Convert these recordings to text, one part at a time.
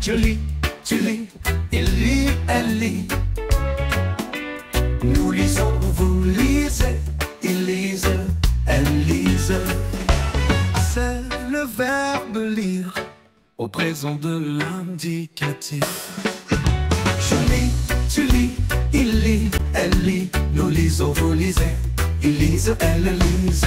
Je lis, tu lis, il lit, elle lit. Nous lisons, vous lisez, ils lisent, elles lisent. C'est le verbe lire au présent de l'indicatif. Je lis, tu lis, il lit, elle lit. Nous lisons, vous lisez, ils lisent, elles lisent.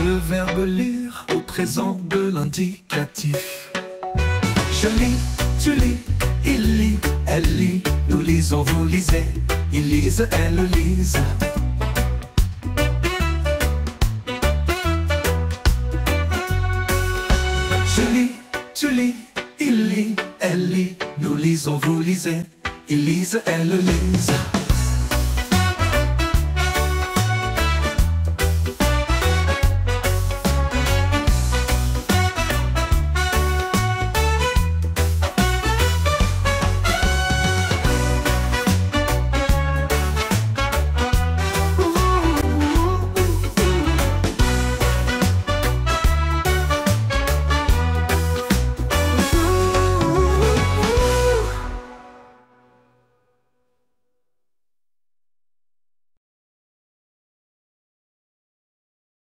Le verbe lire au présent de l'indicatif. Je lis, tu lis, il lit, elle lit. Nous lisons, vous lisez, ils lisent, elles lisent. Je lis, tu lis, il lit, elle lit. Nous lisons, vous lisez, ils lisent, elles lisent.